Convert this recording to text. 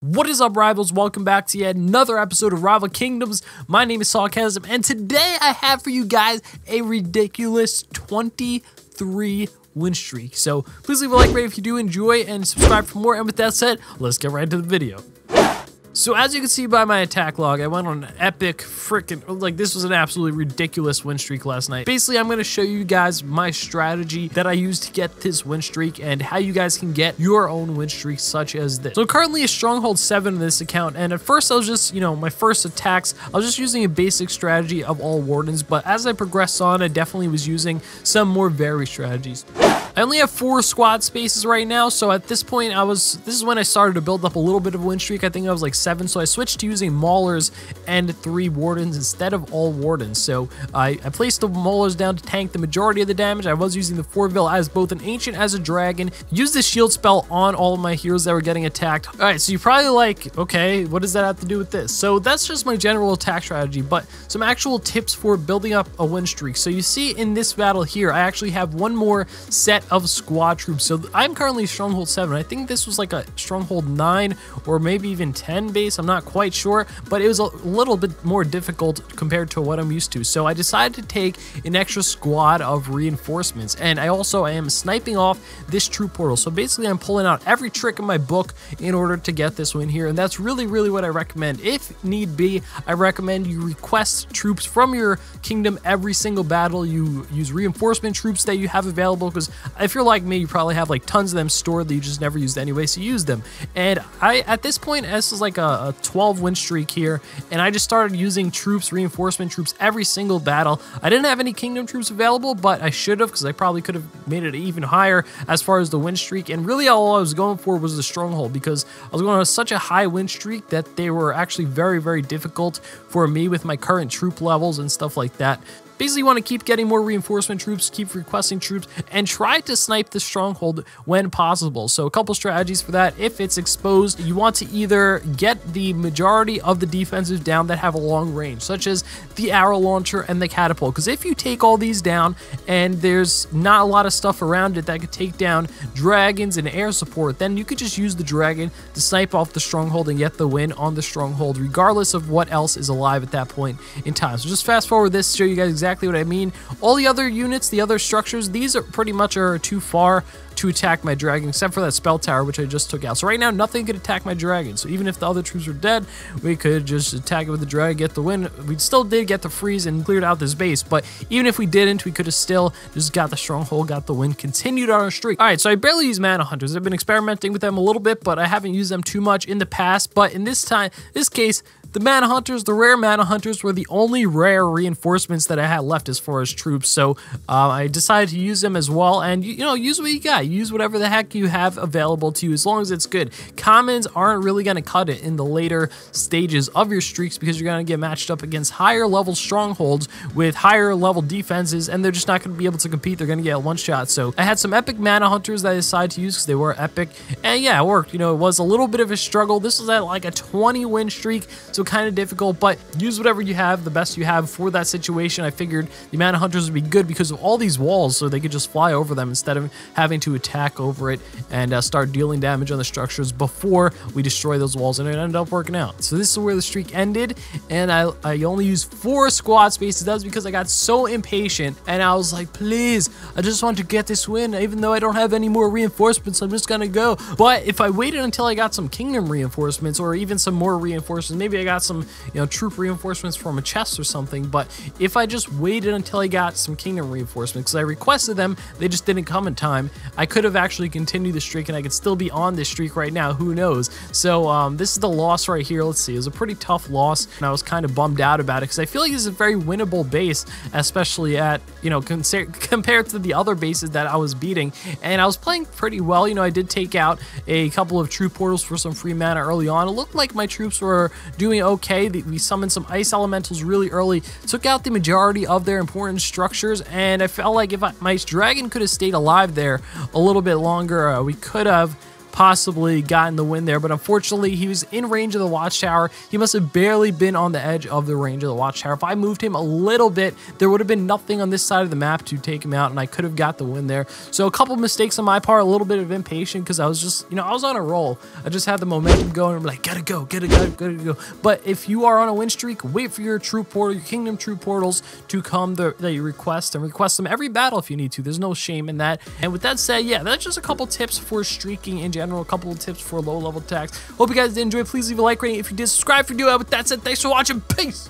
What is up, rivals? Welcome back to yet another episode of Rival Kingdoms. My name is Sawcasm, and today I have for you guys a ridiculous 23 win streak. So please leave a like rate if you do enjoy and subscribe for more. And with that said, let's get right into the video. So as you can see by my attack log, I went on an epic this was an absolutely ridiculous win streak last night. Basically, I'm going to show you guys my strategy that I used to get this win streak and how you guys can get your own win streak such as this. So currently a stronghold 7 in this account, and at first I was just, my first attacks, I was just using a basic strategy of all wardens, but as I progressed on, I definitely was using some more varied strategies. I only have 4 squad spaces right now, so at this point this is when I started to build up a little bit of a win streak. I think I was like 7, so I switched to using maulers and 3 wardens instead of all wardens. So I placed the maulers down to tank the majority of the damage. I was using the Fortville as both an ancient as a dragon. Used the shield spell on all of my heroes that were getting attacked. Alright, so you're probably like, okay, what does that have to do with this? So that's just my general attack strategy, but some actual tips for building up a win streak. So you see in this battle here, I actually have one more set of squad troops. So I'm currently stronghold 7. I think this was like a stronghold 9 or maybe even 10 base. I'm not quite sure, but it was a little bit more difficult compared to what I'm used to. So I decided to take an extra squad of reinforcements, and I am sniping off this troop portal. So basically I'm pulling out every trick in my book in order to get this win here, and that's really what I recommend. If need be, I recommend you request troops from your kingdom every single battle. You use reinforcement troops that you have available, because if you're like me, you probably have like tons of them stored that you just never used anyway, so use them. And at this point, this is like a 12 win streak here, and I just started using troops, reinforcement troops, every single battle. I didn't have any kingdom troops available, but I should have, because I probably could have made it even higher as far as the win streak. And really all I was going for was the stronghold, because I was going on such a high win streak that they were actually very difficult for me with my current troop levels and stuff like that. Basically, you want to keep getting more reinforcement troops, keep requesting troops, and try to snipe the stronghold when possible. So a couple strategies for that. If it's exposed, you want to either get the majority of the defenses down that have a long range, such as the arrow launcher and the catapult. Because if you take all these down and there's not a lot of stuff around it that could take down dragons and air support, then you could just use the dragon to snipe off the stronghold and get the win on the stronghold, regardless of what else is alive at that point in time. So just fast forward this to show you guys exactly what I mean. All the other units, the other structures, these are pretty much too far to attack my dragon, except for that spell tower, which I just took out. So right now, nothing could attack my dragon. So even if the other troops were dead, we could just attack it with the dragon, get the win. We still did get the freeze and cleared out this base, but even if we didn't, we could have still just got the stronghold, got the win, continued on our streak. All right, so I barely use mana hunters. I've been experimenting with them a little bit, but I haven't used them too much in the past. But in this case, the mana hunters, the rare mana hunters, were the only rare reinforcements that I had left as far as troops. So I decided to use them as well. And use what you got. Use whatever the heck you have available to you, as long as it's good. Commons aren't really going to cut it in the later stages of your streaks, because you're going to get matched up against higher level strongholds with higher level defenses, and they're just not going to be able to compete. They're going to get one shot. So I had some epic mana hunters that I decided to use because they were epic, and yeah, it worked. It was a little bit of a struggle. This was at like a 20 win streak, so kind of difficult, but use whatever you have, the best you have for that situation. I figured the mana hunters would be good because of all these walls, so they could just fly over them instead of having to attack over it and start dealing damage on the structures before we destroy those walls, and it ended up working out. So this is where the streak ended, and I only used 4 squad spaces. That was because I got so impatient, and I was like, please, I just want to get this win. Even though I don't have any more reinforcements, I'm just gonna go. But if I waited until I got some kingdom reinforcements, or even some more reinforcements, maybe I got some troop reinforcements from a chest or something, but if I just waited until I got some kingdom reinforcements, because I requested them, they just didn't come in time, I could have actually continued the streak, and I could still be on this streak right now, who knows. So this is the loss right here. Let's see, it was a pretty tough loss, and I was kind of bummed out about it, because I feel like this is a very winnable base, especially at, compared to the other bases that I was beating, and I was playing pretty well. I did take out a couple of troop portals for some free mana early on. It looked like my troops were doing okay. We summoned some ice elementals really early, took out the majority of their important structures, and I felt like if my dragon could have stayed alive there a little bit longer, we could have possibly gotten the win there, but unfortunately he was in range of the watchtower. He must have barely been on the edge of the range of the watchtower. If I moved him a little bit, there would have been nothing on this side of the map to take him out, and I could have got the win there. So a couple mistakes on my part, a little bit of impatience because I was just, I was on a roll. I just had the momentum going. I'm like, gotta go. But if you are on a win streak, wait for your troop portal, your kingdom troop portals to come that you request, and request them every battle if you need to. There's no shame in that. And with that said, yeah, that's just a couple tips for streaking in general, a couple of tips for low level attacks. Hope you guys did enjoy. Please leave a like rating if you did. Subscribe if you do. With that said, thanks for watching. Peace.